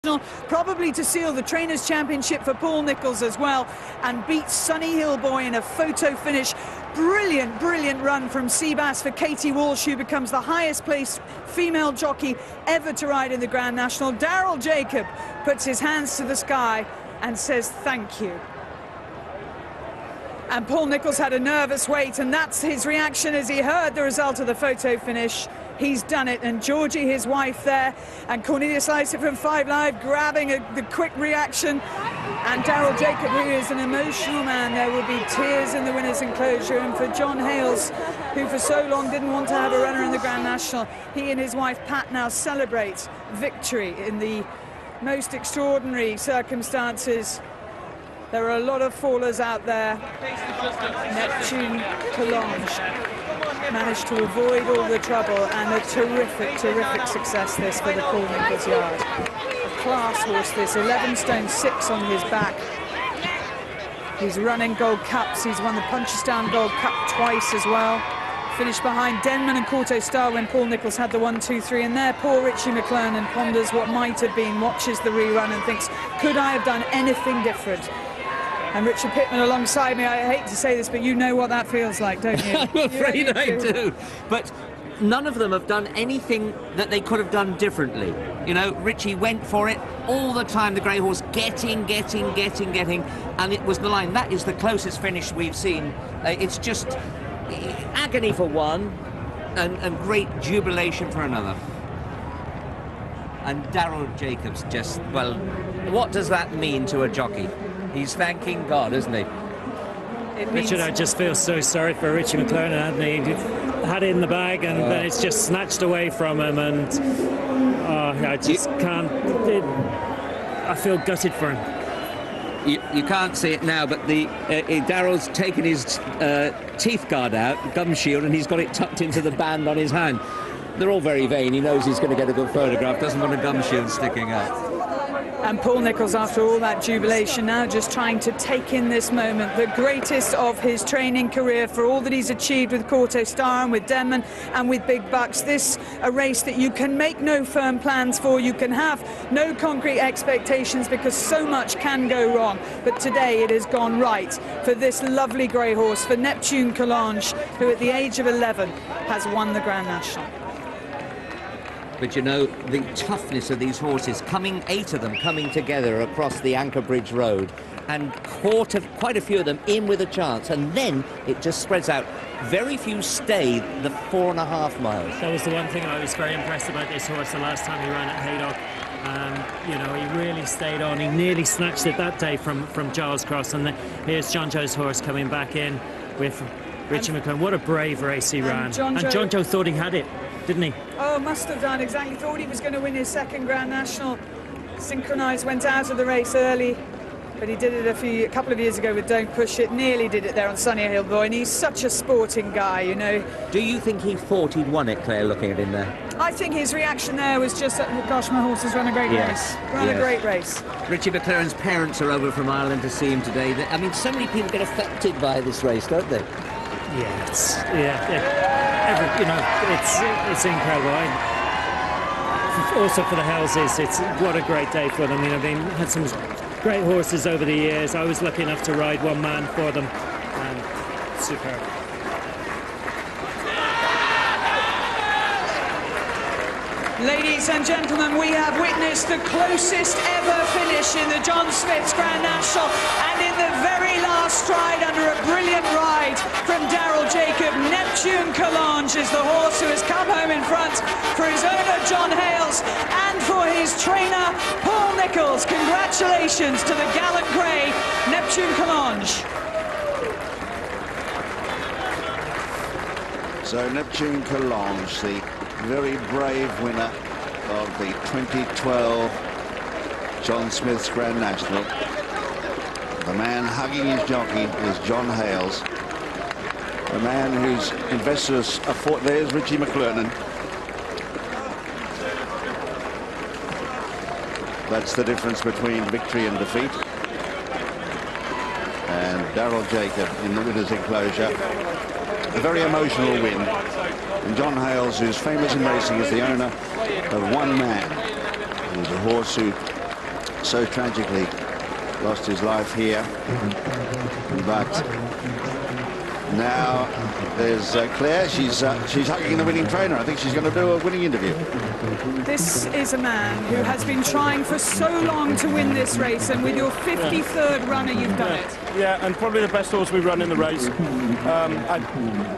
National, probably to seal the Trainers' Championship for Paul Nicholls as well, and beats Sunny Hill Boy in a photo finish. Brilliant, brilliant run from Seabass for Katie Walsh, who becomes the highest placed female jockey ever to ride in the Grand National. Daryl Jacob puts his hands to the sky and says thank you. And Paul Nicholls had a nervous wait, and that's his reaction as he heard the result of the photo finish. He's done it, and Georgie, his wife, there, and Cornelius Lycett from 5 Live grabbing the quick reaction. And Daryl Jacob, who is an emotional man, there will be tears in the winner's enclosure. And for John Hales, who for so long didn't want to have a runner in the Grand National, he and his wife Pat now celebrate victory in the most extraordinary circumstances. There are a lot of fallers out there. Neptune Collonges managed to avoid all the trouble, and a terrific, terrific success this for the Paul Nicholls yard. A class horse this, 11 stone 6 on his back. He's running Gold Cups. He's won the Punchestown Gold Cup twice as well. Finished behind Denman and Corto Star when Paul Nicholls had the 1, 2, 3. And there, poor Richie McClernand ponders what might have been, watches the rerun and thinks, could I have done anything different? And Richard Pittman alongside me, I hate to say this, but you know what that feels like, don't you? I'm afraid I do. But none of them have done anything that they could have done differently. You know, Richie went for it all the time, the grey horse, getting, and it was the line. That is the closest finish we've seen. It's just agony for one and great jubilation for another. And Daryl Jacobs just, well, what does that mean to a jockey? He's thanking God, isn't he? Richard, I just feel so sorry for Richie McClernand, hadn't he? He had it in the bag, and then it's just snatched away from him, and I just can't. I feel gutted for him. You can't see it now, but Daryl's taken his teeth guard out, gum shield, and he's got it tucked into the band on his hand. They're all very vain. He knows he's going to get a good photograph, doesn't want a gum shield sticking out. And Paul Nicholls, after all that jubilation, now just trying to take in this moment, the greatest of his training career, for all that he's achieved with Corto Star and with Denman and with Big Bucks. This a race that you can make no firm plans for, you can have no concrete expectations because so much can go wrong. But today it has gone right for this lovely grey horse, for Neptune Collonges, who at the age of 11 has won the Grand National. But you know, the toughness of these horses, 8 of them coming together across the Anchor Bridge Road, and quite a few of them in with a chance, and then it just spreads out. Very few stay the 4.5 miles. That was the one thing I was very impressed about this horse the last time he ran at Haydock. You know, he really stayed on. He nearly snatched it that day from Giles Cross, and here's John Joe's horse coming back in with Richie McClernand. What a brave race he ran. And John Joe thought he had it, didn't he? Oh, must have done, exactly. Thought he was going to win his second Grand National. Synchronised, went out of the race early, but he did it a couple of years ago with Don't Push It. Nearly did it there on Sunny Hill Boy, and he's such a sporting guy, you know. Do you think he thought he'd won it, Claire, looking at him there? I think his reaction there was just, gosh, my horse has run a great race. A great race. Richie McClernand's parents are over from Ireland to see him today. I mean, so many people get affected by this race, don't they? It's incredible. Also for the Houses, it's what a great day for them. You know, they had some great horses over the years. I was lucky enough to ride one man for them, and superb. Ladies and gentlemen, we have witnessed the closest ever finish in the John Smith's Grand National, and in the very last stride, under a brilliant ride from Daryl Jacob, Neptune Collonges is the horse who has come home in front for his owner John Hales and for his trainer Paul Nicholls. Congratulations to the gallant grey, Neptune Collonges. So Neptune Collonges, the very brave winner of the 2012 John Smith's Grand National. The man hugging his jockey is John Hales. The man whose investors are for. There's Richie McClernand. That's the difference between victory and defeat. And Daryl Jacob in the winner's enclosure. A very emotional win. And John Hales, who's famous in racing as the owner of One Man. He's a horse who so tragically lost his life here. But now there's Claire. She's hugging the winning trainer. I think she's going to do a winning interview. This is a man who has been trying for so long to win this race, and with your 53rd runner, you've done it. Yeah, and probably the best horse we've run in the race.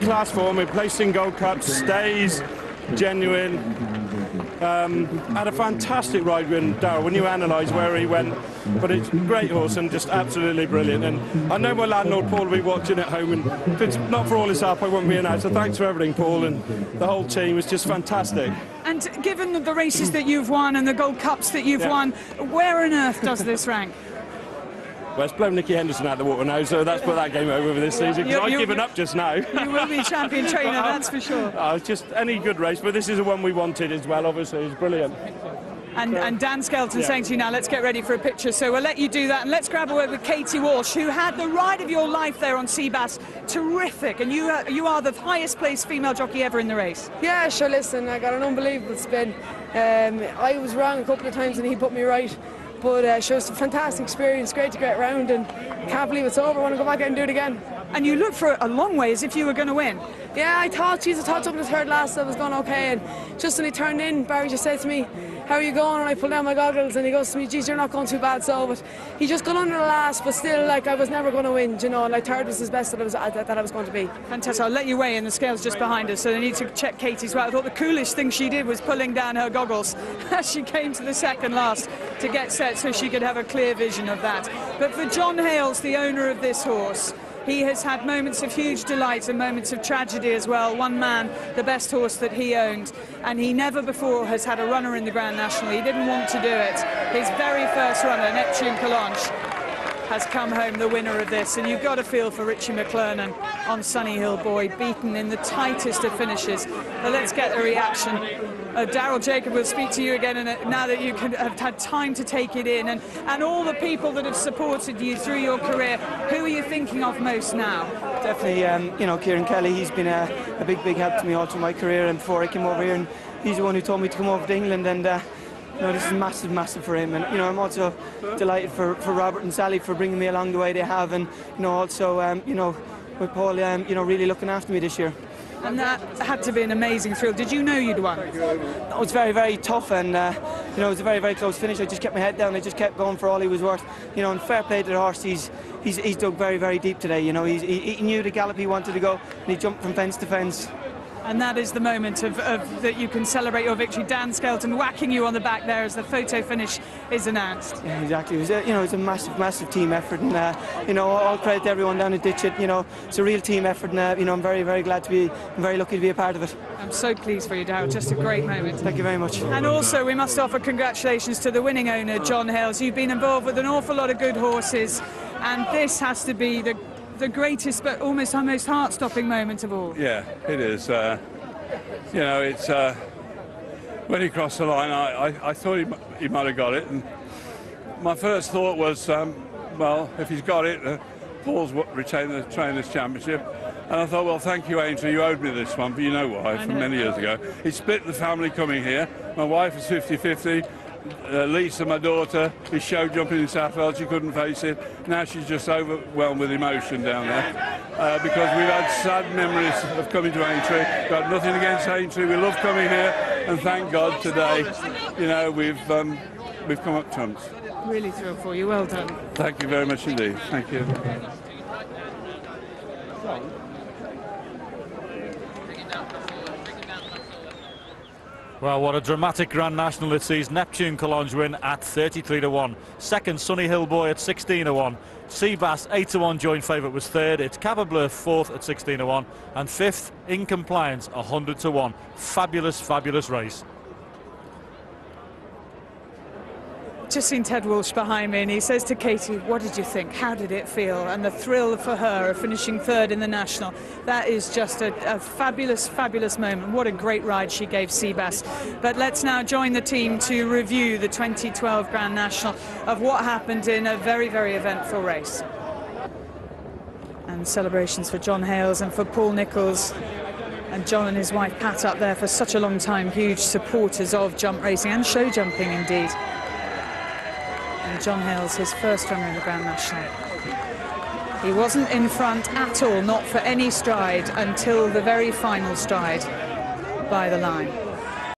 Class form, we placed in Gold Cups, stays, genuine. Had a fantastic ride with Darryl when you analyse where he went, but it's a great horse and just absolutely brilliant. And I know my landlord Paul will be watching at home, and if it's not for all his help I wouldn't be in out, so thanks for everything, Paul, and the whole team was just fantastic. And given the races that you've won and the Gold Cups that you've won, where on earth does this rank? Well, it's blown Nicky Henderson out of the water now, so that's put that game over for this season, because I've given up just now. You will be champion trainer, that's for sure. It's just any good race, but this is the one we wanted as well, obviously. It's brilliant. And Dan Skelton saying to you now, let's get ready for a picture. So we'll let you do that, and let's grab a word with Katie Walsh, who had the ride of your life there on Seabass. Terrific, and you are the highest placed female jockey ever in the race. Yeah, sure, listen, I got an unbelievable spin. I was wrong a couple of times and he put me right. But it was a fantastic experience, great to get around, and can't believe it's over. I want to go back out and do it again. And you looked for a long way as if you were going to win. Yeah, I thought up in the third last, I was going okay, and just when he turned in, Barry just said to me, how are you going? And I pulled down my goggles, and he goes to me, geez, you're not going too bad, so, but he just got under the last, but still, like, I was never going to win, you know, and like, third was his best that I was going to be. Fantastic. I'll let you weigh in, the scale's just behind us, so they need to check Katie as well. I thought the coolest thing she did was pulling down her goggles as she came to the second last to get set so she could have a clear vision of that. But for John Hales, the owner of this horse, he has had moments of huge delight and moments of tragedy as well. One man, the best horse that he owned, and he never before has had a runner in the Grand National. He didn't want to do it. His very first runner, Neptune Collonges, has come home the winner of this, and you've got to feel for Richie McClernand on Sunny Hill Boy, beaten in the tightest of finishes. But let's get the reaction. Daryl Jacob will speak to you again, and now that you have had time to take it in, and all the people that have supported you through your career, who are you thinking of most now? Definitely, you know, Kieran Kelly. He's been a big help to me all through my career, and before I came over here, and he's the one who told me to come over to England, and you know, this is massive for him. And you know, I'm also delighted for Robert and Sally for bringing me along the way they have, and you know, also you know, with Paul, you know, really looking after me this year. And that had to be an amazing thrill. Did you know you'd won? It was very tough, and you know, it was a very close finish. I just kept my head down. I just kept going for all he was worth. You know, and fair play to the horse. He's dug very deep today. You know, he knew the gallop he wanted to go, and he jumped from fence to fence. And that is the moment of that you can celebrate your victory. Dan Skelton whacking you on the back there as the photo finish is announced. Yeah, exactly. It was you know, it's a massive team effort, and you know, all credit to everyone down at Ditchett. You know, it's a real team effort, and you know, I'm very glad to be, I'm very lucky to be a part of it. I'm so pleased for you, Darryl. Just a great moment. Thank you very much. And also, we must offer congratulations to the winning owner, John Hales. You've been involved with an awful lot of good horses, and this has to be the greatest, but almost our most heart-stopping moment of all. Yeah, it is. You know, it's when he crossed the line, I thought he might have got it, and my first thought was, well, if he's got it, Paul's retained the Trainers' Championship. And I thought, well, thank you, Aintree, you owed me this one, but you know why, from many years ago. It split the family coming here. My wife was 50-50. Lisa, my daughter, is show jumping in Southwell. She couldn't face it. Now she's just overwhelmed with emotion down there because we've had sad memories of coming to Aintree. Got nothing against Aintree. We love coming here, and thank God today, you know, we've come up trumps. Really thrilled for you. Well done. Thank you very much indeed. Thank you. Well, what a dramatic Grand National it sees. Neptune Collonges win at 33-1. Second, Sunny Hill Boy at 16-1. Seabass 8-1, joint favourite was third. It's Cabba Bleu fourth at 16-1. And fifth, In Compliance 100-1. Fabulous race. Just seen Ted Walsh behind me, and he says to Katie, what did you think? How did it feel? And the thrill for her of finishing third in the National, that is just a fabulous moment. What a great ride she gave Seabass. But let's now join the team to review the 2012 Grand National of what happened in a very eventful race. And celebrations for John Hales and for Paul Nicholls. And John and his wife Pat up there for such a long time, huge supporters of jump racing and show jumping indeed. And John Hales, his first runner in the Grand National. He wasn't in front at all, not for any stride, until the very final stride by the line.